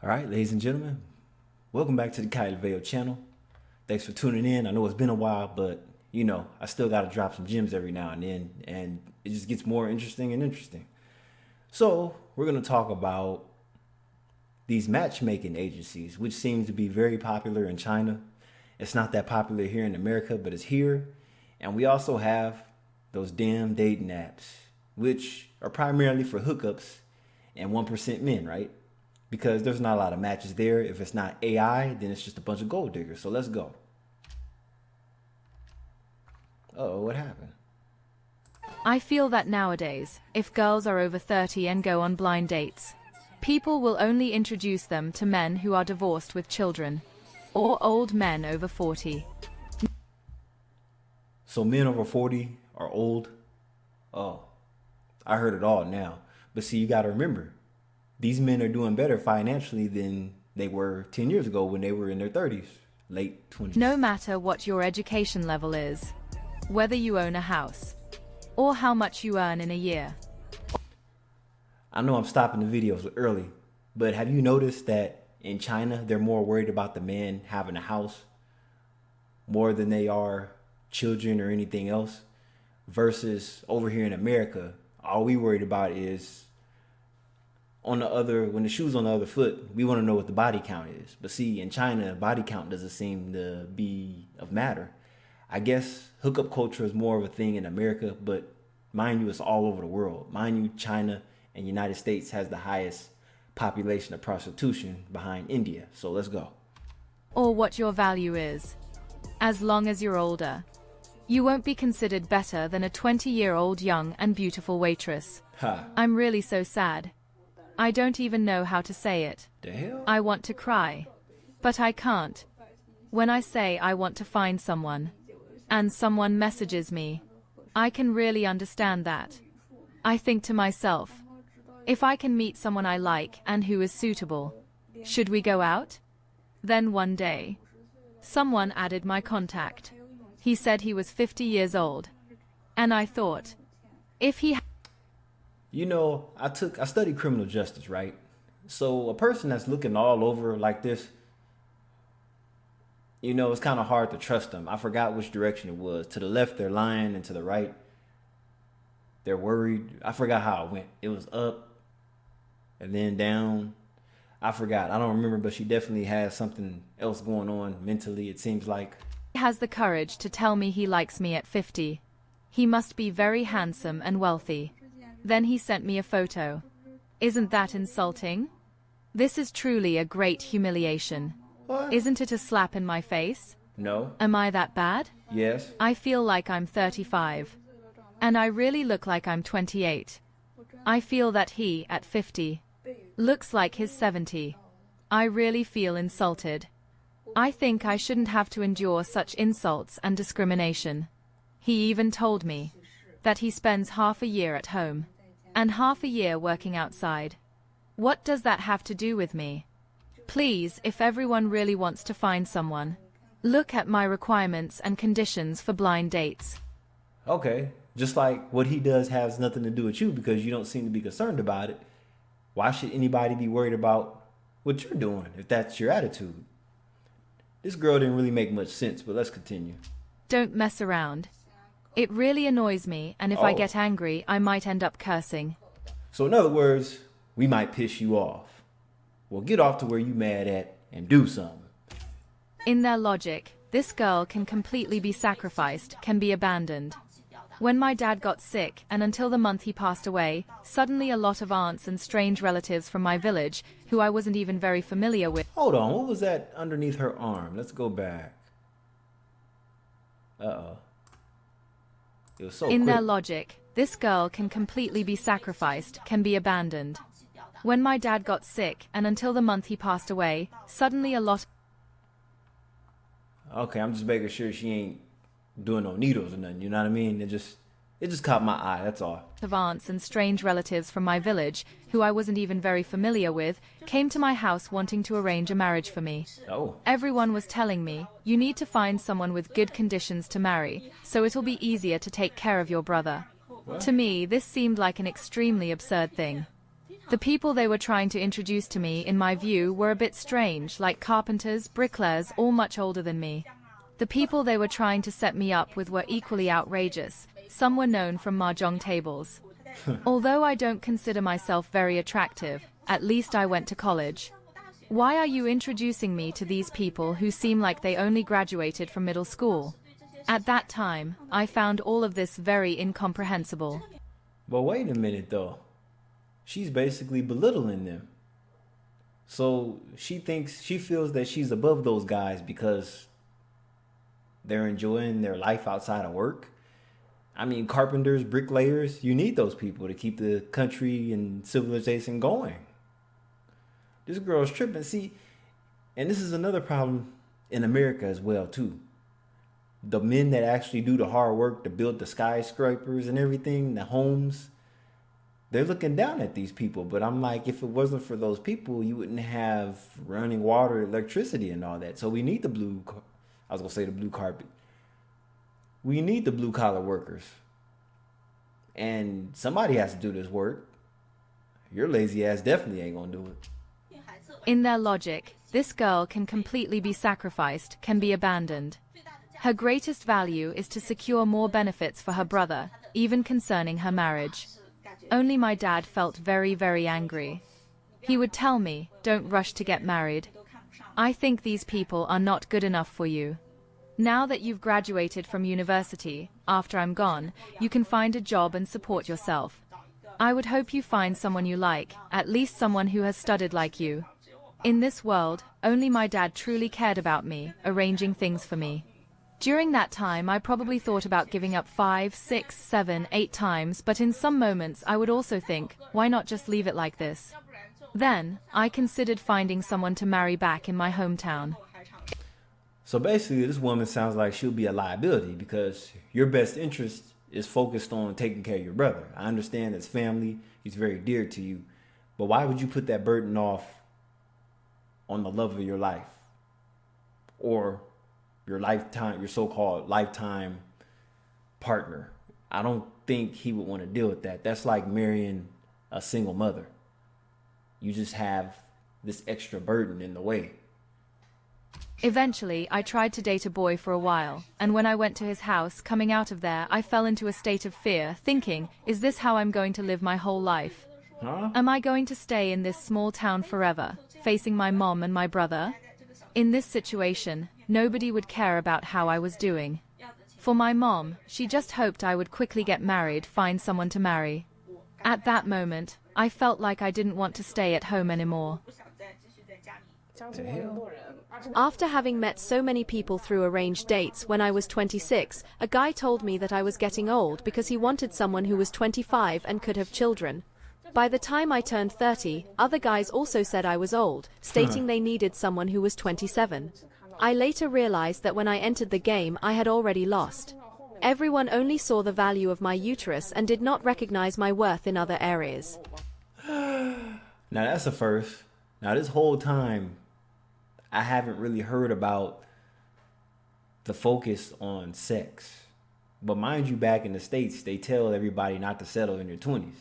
All right, ladies and gentlemen, welcome back to the Kyle Vale channel. Thanks for tuning in. I know it's been a while, but I still got to drop some gems every now and then, and it just gets more interesting and interesting. So we're going to talk about these matchmaking agencies, which seem to be very popular in China. It's not that popular here in America, but it's here. And we also have those damn dating apps, which are primarily for hookups and 1% men, right? Because there's not a lot of matches there. If it's not AI, then it's just a bunch of gold diggers. So let's go. Uh-oh, what happened? I feel that nowadays, if girls are over 30 and go on blind dates, people will only introduce them to men who are divorced with children, or old men over 40. So men over 40 are old? Oh, I heard it all now. But see, you got to remember, these men are doing better financially than they were 10 years ago when they were in their 30s, late 20s. No matter what your education level is, whether you own a house, or how much you earn in a year. I know I'm stopping the videos early, but have you noticed that in China, they're more worried about the man having a house more than they are children or anything else? Versus over here in America, all we worried about is when the shoe's on the other foot, we want to know what the body count is. But see, in China, body count doesn't seem to be of matter. I guess hookup culture is more of a thing in America, but mind you, it's all over the world. Mind you, China and United States has the highest population of prostitution behind India. So let's go. Or what your value is. As long as you're older, you won't be considered better than a 20-year-old young and beautiful waitress. Ha. I'm really so sad. I don't even know how to say it. The hell? I want to cry, but I can't. When I say I want to find someone, and someone messages me, I can really understand that. I think to myself, if I can meet someone I like and who is suitable, should we go out? Then one day, someone added my contact. He said he was 50 years old. And I thought, if he... I studied criminal justice, right? So a person that's looking all over like this, it's kind of hard to trust them. I forgot which direction it was. To the left, they're lying, and to the right, they're worried. I forgot how it went. It was up and then down. I forgot. I don't remember, but she definitely has something else going on mentally, it seems like. He has the courage to tell me he likes me at 50. He must be very handsome and wealthy. Then he sent me a photo. Isn't that insulting? This is truly a great humiliation. What? Isn't it a slap in my face? No. Am I that bad? Yes. I feel like I'm 35. And I really look like I'm 28. I feel that he, at 50, looks like he's 70. I really feel insulted. I think I shouldn't have to endure such insults and discrimination. He even told me that he spends half a year at home and half a year working outside. What does that have to do with me? Please, if everyone really wants to find someone, look at my requirements and conditions for blind dates. Okay, just like what he does has nothing to do with you because you don't seem to be concerned about it. Why should anybody be worried about what you're doing if that's your attitude? This girl didn't really make much sense, but let's continue. Don't mess around. It really annoys me, and if I get angry, I might end up cursing. So in other words, we might piss you off. Well, get off to where you mad at and do something. In their logic, this girl can completely be sacrificed, can be abandoned. When my dad got sick, and until the month he passed away, suddenly a lot of aunts and strange relatives from my village, who I wasn't even very familiar with. Hold on, what was that underneath her arm? Let's go back. Uh-oh. It was so In quick. their logic, this girl can completely be sacrificed, can be abandoned. When my dad got sick, and until the month he passed away, suddenly a lot... Okay, I'm just making sure she ain't doing no needles or nothing, you know what I mean? It just caught my eye, that's all. of aunts and strange relatives from my village, who I wasn't even very familiar with, came to my house wanting to arrange a marriage for me. Oh. Everyone was telling me, you need to find someone with good conditions to marry, so it'll be easier to take care of your brother. What? To me, this seemed like an extremely absurd thing. The people they were trying to introduce to me, in my view, were a bit strange, like carpenters, bricklayers, all much older than me. The people they were trying to set me up with were equally outrageous. Some were known from mahjong tables. Although I don't consider myself very attractive, at least I went to college. Why are you introducing me to these people who seem like they only graduated from middle school? At that time, I found all of this very incomprehensible. But wait a minute though. She's basically belittling them. So she feels that she's above those guys because they're enjoying their life outside of work. I mean, carpenters, bricklayers, you need those people to keep the country and civilization going. This girl's tripping. See, and this is another problem in America as well, too. The men that actually do the hard work to build the skyscrapers and everything, the homes, they're looking down at these people. But I'm like, if it wasn't for those people, you wouldn't have running water, electricity, and all that. So we need the blue carpet. We need the blue collar workers. And somebody has to do this work. Your lazy ass definitely ain't gonna do it. In their logic, this girl can completely be sacrificed, can be abandoned. Her greatest value is to secure more benefits for her brother, even concerning her marriage. Only my dad felt very, very angry. He would tell me, don't rush to get married. I think these people are not good enough for you. Now that you've graduated from university, after I'm gone, you can find a job and support yourself. I would hope you find someone you like, at least someone who has studied like you. In this world, only my dad truly cared about me, arranging things for me. During that time, I probably thought about giving up 5, 6, 7, 8 times, but in some moments I would also think, why not just leave it like this? Then, I considered finding someone to marry back in my hometown. So basically, this woman sounds like she'll be a liability because your best interest is focused on taking care of your brother. I understand it's family, he's very dear to you, but why would you put that burden off on the love of your life or your lifetime, your so-called lifetime partner? I don't think he would want to deal with that. That's like marrying a single mother. You just have this extra burden in the way. Eventually, I tried to date a boy for a while, and when I went to his house, coming out of there, I fell into a state of fear, thinking, is this how I'm going to live my whole life? Huh? Am I going to stay in this small town forever, facing my mom and my brother? In this situation, nobody would care about how I was doing. For my mom, she just hoped I would quickly get married, find someone to marry. At that moment, I felt like I didn't want to stay at home anymore. The hell? After having met so many people through arranged dates when I was 26, a guy told me that I was getting old because he wanted someone who was 25 and could have children. By the time I turned 30, other guys also said I was old, stating they needed someone who was 27. I later realized that when I entered the game, I had already lost. Everyone only saw the value of my uterus and did not recognize my worth in other areas. Now that's a first. Now this whole time, I haven't really heard about the focus on sex. But mind you, back in the States, they tell everybody not to settle in your 20s.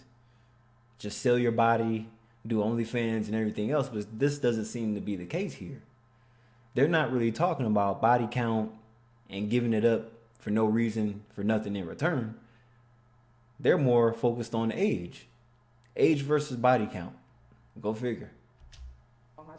Just sell your body, do OnlyFans and everything else, but this doesn't seem to be the case here. They're not really talking about body count and giving it up for no reason, for nothing in return. They're more focused on age. Age versus body count. Go figure.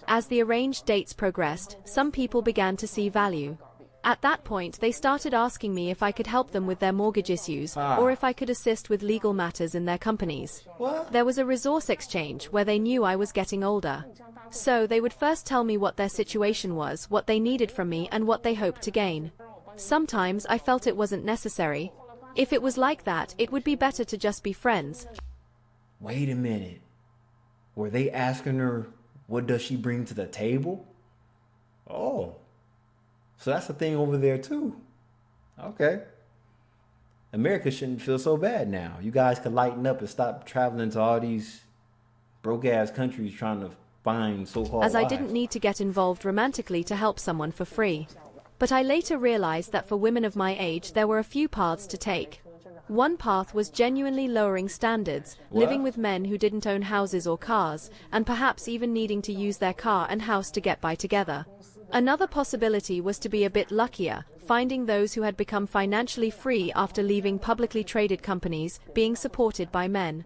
As the arranged dates progressed, some people began to see value. At that point, they started asking me if I could help them with their mortgage issues, or if I could assist with legal matters in their companies. What? There was a resource exchange where they knew I was getting older. So they would first tell me what their situation was, what they needed from me, and what they hoped to gain. Sometimes I felt it wasn't necessary. If it was like that, it would be better to just be friends. Wait a minute. Were they asking her, what does she bring to the table? Oh. So that's a thing over there too. Okay. America shouldn't feel so bad now. You guys could lighten up and stop traveling to all these broke ass countries trying to find so-called As I wives. didn't need to get involved romantically to help someone for free. But I later realized that for women of my age there were a few paths to take. One path was genuinely lowering standards, living with men who didn't own houses or cars, and perhaps even needing to use their car and house to get by together. Another possibility was to be a bit luckier, finding those who had become financially free after leaving publicly traded companies, being supported by men.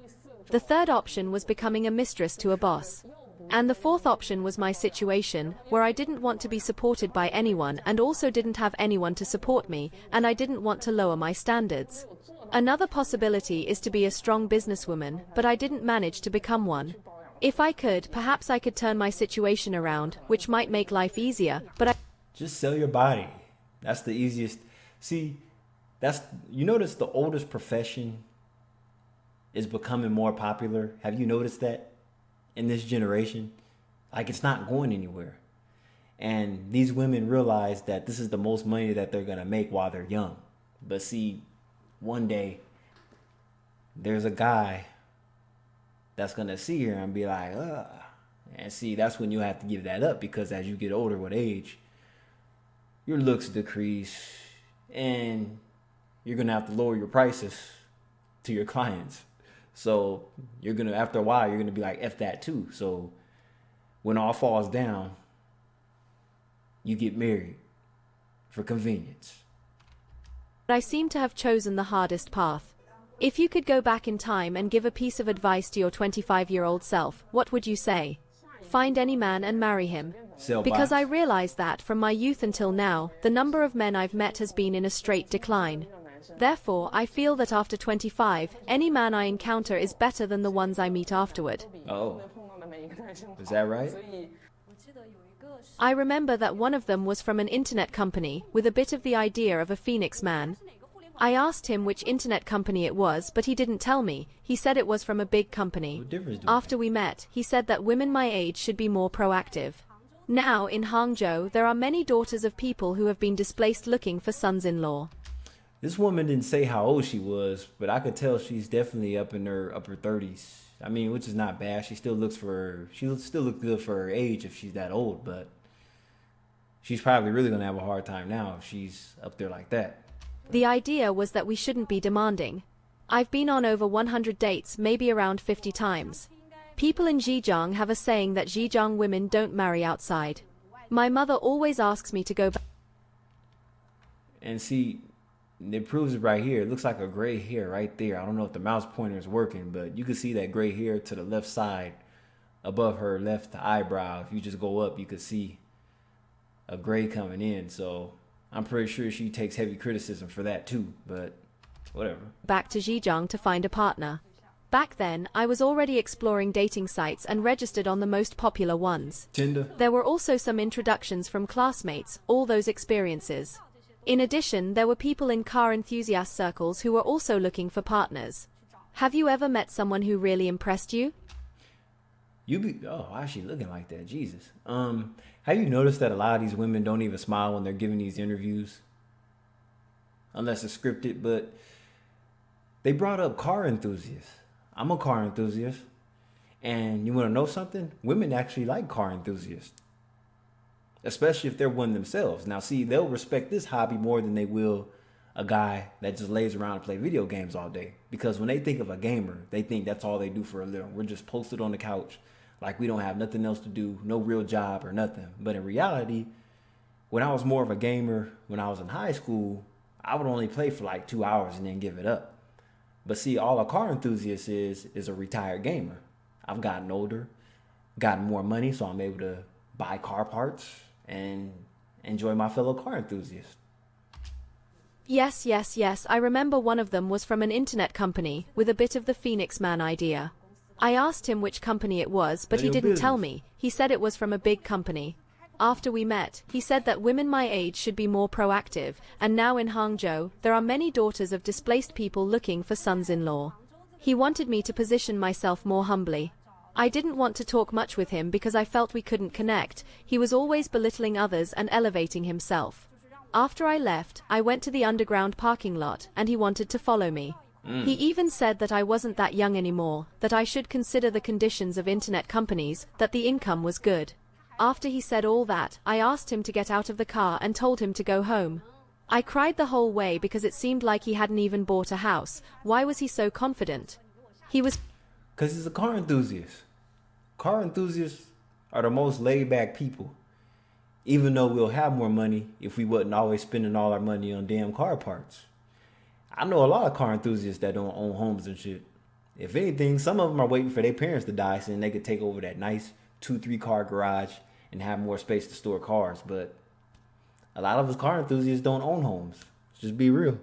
The third option was becoming a mistress to a boss. And the fourth option was my situation, where I didn't want to be supported by anyone and also didn't have anyone to support me, and I didn't want to lower my standards. Another possibility is to be a strong businesswoman, but I didn't manage to become one. If I could, perhaps I could turn my situation around, which might make life easier, but Just sell your body. That's the easiest. See, you notice the oldest profession is becoming more popular. Have you noticed that in this generation? Like, it's not going anywhere. And these women realize that this is the most money that they're going to make while they're young. But see, one day there's a guy that's going to see her and be like, ugh. And see, that's when you have to give that up, because as you get older with age, your looks decrease and you're going to have to lower your prices to your clients. So you're going to, after a while, you're going to be like, F that too. So when all falls down, you get married for convenience. I seem to have chosen the hardest path. If you could go back in time and give a piece of advice to your 25-year-old self, what would you say? Find any man and marry him. Because I realize that, from my youth until now, the number of men I've met has been in a straight decline. Therefore, I feel that after 25, any man I encounter is better than the ones I meet afterward. Oh, is that right? I remember that one of them was from an internet company, with a bit of the idea of a Phoenix man. I asked him which internet company it was, but he didn't tell me. He said it was from a big company. After we met, he said that women my age should be more proactive. Now, in Hangzhou, there are many daughters of people who have been displaced looking for sons-in-law. This woman didn't say how old she was, but I could tell she's definitely up in her upper 30s. I mean, which is not bad. She still looks good for her age if she's that old, but she's probably really going to have a hard time now if she's up there like that. The idea was that we shouldn't be demanding. I've been on over 100 dates, maybe around 50 times. People in Zhejiang have a saying that Zhejiang women don't marry outside. My mother always asks me to go back. And see, it proves it right here. It looks like a gray hair right there. I don't know if the mouse pointer is working, but you can see that gray hair to the left side above her left eyebrow. If you just go up, you can see a gray coming in. So I'm pretty sure she takes heavy criticism for that too, but whatever. Back to Zhejiang to find a partner. Back then, I was already exploring dating sites and registered on the most popular ones. Tinder. There were also some introductions from classmates, all those experiences. In addition, there were people in car enthusiast circles who were also looking for partners. Have you ever met someone who really impressed you? Why is she looking like that? Jesus. Have you noticed that a lot of these women don't even smile when they're giving these interviews? Unless it's scripted, but they brought up car enthusiasts. I'm a car enthusiast. And you want to know something? Women actually like car enthusiasts. Especially if they're one themselves. Now, see, they'll respect this hobby more than they will a guy that just lays around and play video games all day. Because when they think of a gamer, they think that's all they do for a living. We're just posted on the couch like we don't have nothing else to do, no real job or nothing. But in reality, when I was more of a gamer, when I was in high school, I would only play for like 2 hours and then give it up. But see, all a car enthusiast is a retired gamer. I've gotten older, gotten more money, so I'm able to buy car parts and enjoy my fellow car enthusiasts. Yes. I remember one of them was from an internet company, with a bit of the Phoenix Man idea. I asked him which company it was, but he didn't tell me. He said it was from a big company. After we met, he said that women my age should be more proactive, and now in Hangzhou, there are many daughters of displaced people looking for sons-in-law. He wanted me to position myself more humbly. I didn't want to talk much with him because I felt we couldn't connect. He was always belittling others and elevating himself. After I left, I went to the underground parking lot, and he wanted to follow me. He even said that I wasn't that young anymore, that I should consider the conditions of internet companies, that the income was good. After he said all that, I asked him to get out of the car and told him to go home. I cried the whole way because it seemed like he hadn't even bought a house. Why was he so confident? He was... Because he's a car enthusiast. Car enthusiasts are the most laid back people. Even though we'll have more money if we wasn't always spending all our money on damn car parts. I know a lot of car enthusiasts that don't own homes and shit. If anything, some of them are waiting for their parents to die so then they could take over that nice 2-3 car garage and have more space to store cars. But a lot of us car enthusiasts don't own homes. Let's just be real.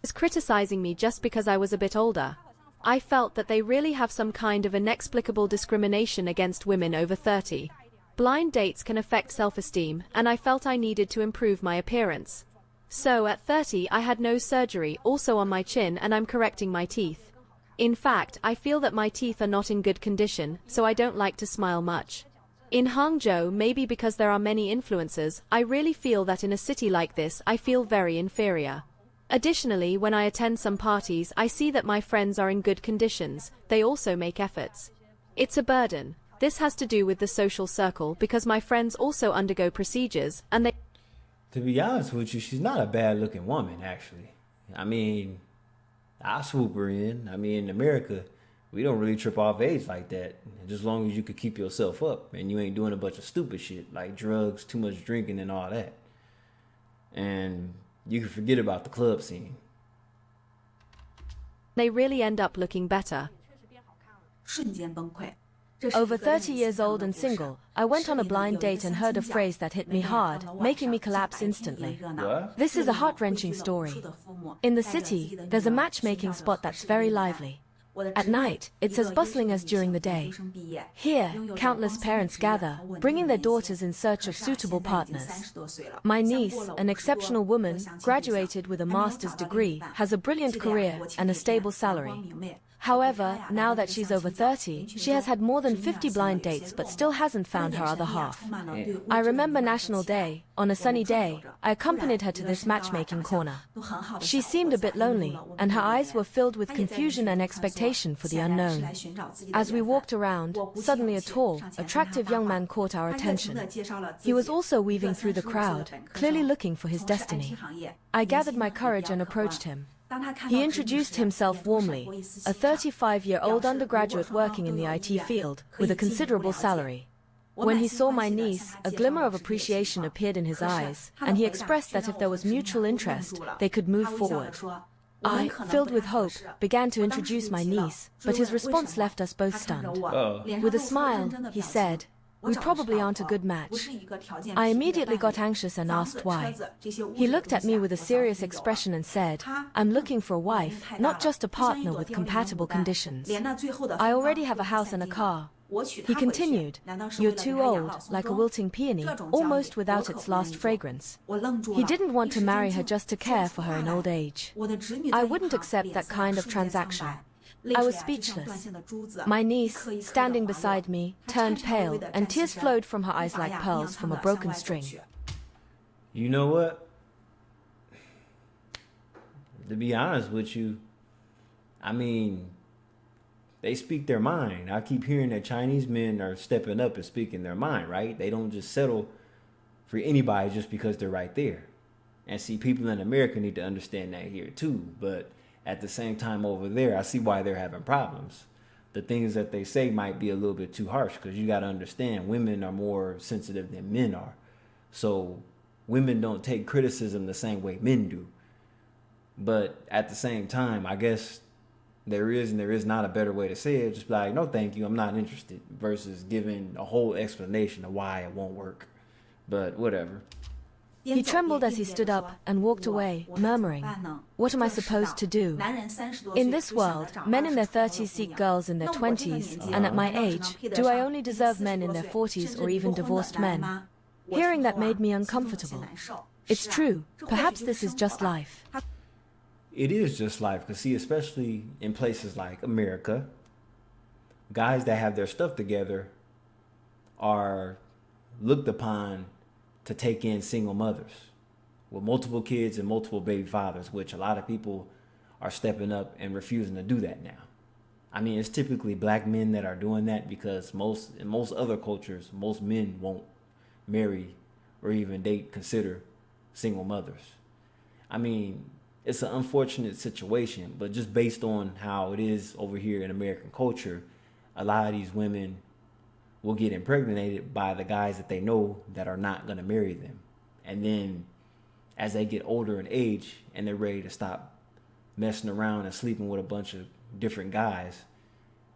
Was criticizing me just because I was a bit older. I felt that they really have some kind of inexplicable discrimination against women over 30. Blind dates can affect self-esteem, and I felt I needed to improve my appearance. So at 30 I had nose surgery, also on my chin, and I'm correcting my teeth. In fact, I feel that my teeth are not in good condition, so I don't like to smile much. In Hangzhou, maybe because there are many influencers, I really feel that in a city like this I feel very inferior. Additionally, when I attend some parties, I see that my friends are in good conditions. They also make efforts. It's a burden. This has to do with the social circle because my friends also undergo procedures and they... To be honest with you, she's not a bad looking woman, actually. I mean, I swoop her in. I mean, in America, we don't really trip off age like that. Just as long as you could keep yourself up and you ain't doing a bunch of stupid shit like drugs, too much drinking and all that. And you can forget about the club scene. They really end up looking better. Over 30 years old and single, I went on a blind date and heard a phrase that hit me hard, making me collapse instantly. What? This is a heart-wrenching story. In the city, there's a matchmaking spot that's very lively. At night, it's as bustling as during the day. Here, countless parents gather, bringing their daughters in search of suitable partners. My niece, an exceptional woman, graduated with a master's degree, has a brilliant career and a stable salary. However, now that she's over 30, she has had more than 50 blind dates but still hasn't found her other half. I remember National Day. On a sunny day, I accompanied her to this matchmaking corner. She seemed a bit lonely, and her eyes were filled with confusion and expectation for the unknown. As we walked around, suddenly a tall, attractive young man caught our attention. He was also weaving through the crowd, clearly looking for his destiny. I gathered my courage and approached him. He introduced himself warmly, a 35-year-old undergraduate working in the IT field, with a considerable salary. When he saw my niece, a glimmer of appreciation appeared in his eyes, and he expressed that if there was mutual interest, they could move forward. I, filled with hope, began to introduce my niece, but his response left us both stunned. With a smile, he said, "We probably aren't a good match." I immediately got anxious and asked why. He looked at me with a serious expression and said, "I'm looking for a wife, not just a partner with compatible conditions. I already have a house and a car." He continued, "You're too old, like a wilting peony, almost without its last fragrance." He didn't want to marry her just to care for her in old age. I wouldn't accept that kind of transaction. I was speechless. My niece, standing beside me, turned pale, and tears flowed from her eyes like pearls from a broken string. You know what? To be honest with you, I mean, they speak their mind. I keep hearing that Chinese men are stepping up and speaking their mind, right? They don't just settle for anybody just because they're right there. And see, people in America need to understand that here too, but at the same time over there, I see why they're having problems. The things that they say might be a little bit too harsh because you got to understand women are more sensitive than men are. So women don't take criticism the same way men do. But at the same time, I guess there is and there is not a better way to say it. Just be like, "No, thank you, I'm not interested," versus giving a whole explanation of why it won't work. But whatever. He trembled as he stood up and walked away, murmuring, "What am I supposed to do?" In this world, men in their 30s seek girls in their 20s, and at my age, do I only deserve men in their 40s or even divorced men? Hearing that made me uncomfortable. It's true, perhaps this is just life. It is just life, because see, especially in places like America, guys that have their stuff together are looked upon to take in single mothers with multiple kids and multiple baby fathers, which a lot of people are stepping up and refusing to do that now. I mean, it's typically black men that are doing that because in most other cultures, most men won't marry or even consider single mothers. I mean, it's an unfortunate situation, but just based on how it is over here in American culture, a lot of these women will get impregnated by the guys that they know that are not going to marry them. And then as they get older in age and they're ready to stop messing around and sleeping with a bunch of different guys,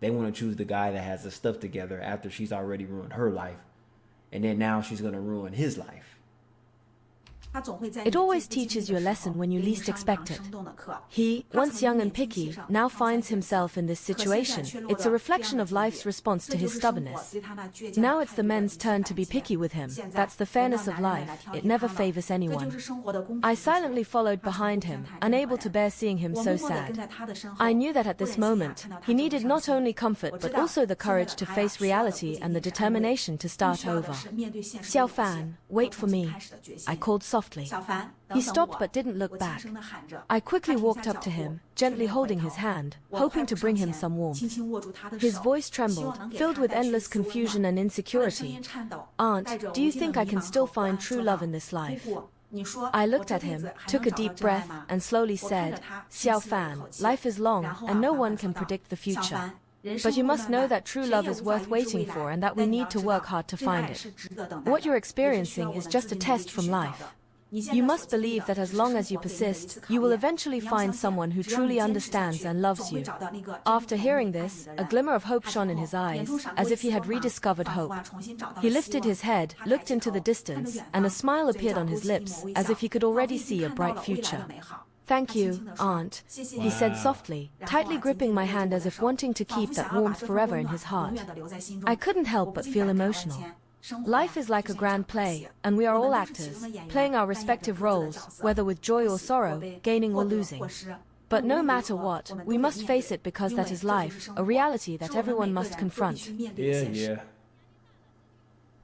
they want to choose the guy that has the stuff together after she's already ruined her life. And then now she's going to ruin his life. It always teaches you a lesson when you least expect it. He, once young and picky, now finds himself in this situation. It's a reflection of life's response to his stubbornness. Now it's the men's turn to be picky with him. That's the fairness of life. It never favors anyone. I silently followed behind him, unable to bear seeing him so sad. I knew that at this moment, he needed not only comfort but also the courage to face reality and the determination to start over. Xiao Fan, wait for me, I called softly. He stopped but didn't look back. I quickly walked up to him, gently holding his hand, hoping to bring him some warmth. His voice trembled, filled with endless confusion and insecurity. Aunt, do you think I can still find true love in this life? I looked at him, took a deep breath, and slowly said, Xiao Fan, life is long, and no one can predict the future. But you must know that true love is worth waiting for and that we need to work hard to find it. What you're experiencing is just a test from life. You must believe that as long as you persist, you will eventually find someone who truly understands and loves you. After hearing this, a glimmer of hope shone in his eyes, as if he had rediscovered hope. He lifted his head, looked into the distance, and a smile appeared on his lips, as if he could already see a bright future. Thank you, Aunt, he said softly, tightly gripping my hand as if wanting to keep that warmth forever in his heart. I couldn't help but feel emotional. Life is like a grand play, and we are all actors, playing our respective roles, whether with joy or sorrow, gaining or losing. But no matter what, we must face it because that is life, a reality that everyone must confront. Yeah.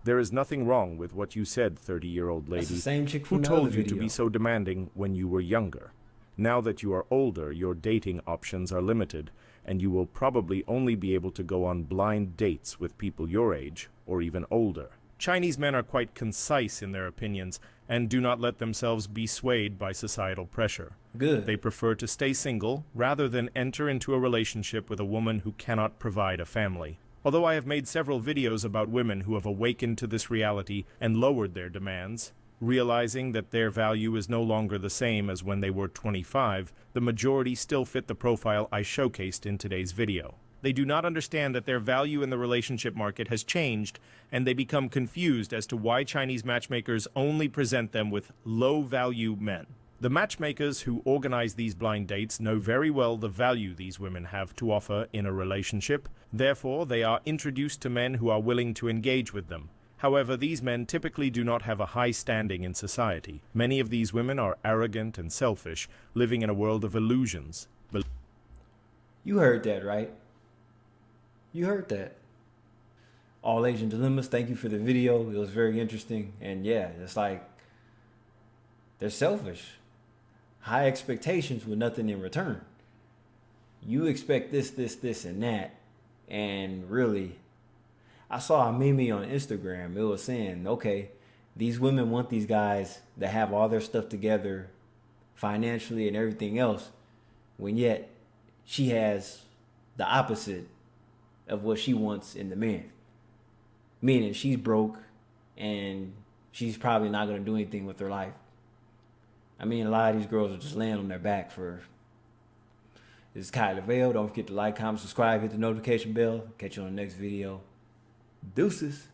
There is nothing wrong with what you said, 30-year-old lady. That's the same chick from who the told other you to video. be so demanding when you were younger. Now that you are older, your dating options are limited, and you will probably only be able to go on blind dates with people your age or even older. Chinese men are quite concise in their opinions and do not let themselves be swayed by societal pressure. Good. They prefer to stay single rather than enter into a relationship with a woman who cannot provide a family. Although I have made several videos about women who have awakened to this reality and lowered their demands, realizing that their value is no longer the same as when they were 25, the majority still fit the profile I showcased in today's video. They do not understand that their value in the relationship market has changed, and they become confused as to why Chinese matchmakers only present them with low-value men. The matchmakers who organize these blind dates know very well the value these women have to offer in a relationship. Therefore, they are introduced to men who are willing to engage with them. However, these men typically do not have a high standing in society. Many of these women are arrogant and selfish, living in a world of illusions. You heard that, right? You heard that. All Asian Dilemmas, thank you for the video. It was very interesting. And yeah, it's like they're selfish. High expectations with nothing in return. You expect this, and that. And really, I saw a meme on Instagram. It was saying, okay, these women want these guys that have all their stuff together financially and everything else, when yet she has the opposite of what she wants in the man. Meaning she's broke and she's probably not going to do anything with her life. I mean, a lot of these girls are just laying on their back for... This is Kyle Lavelle. Don't forget to like, comment, subscribe, hit the notification bell. Catch you on the next video. Deuces.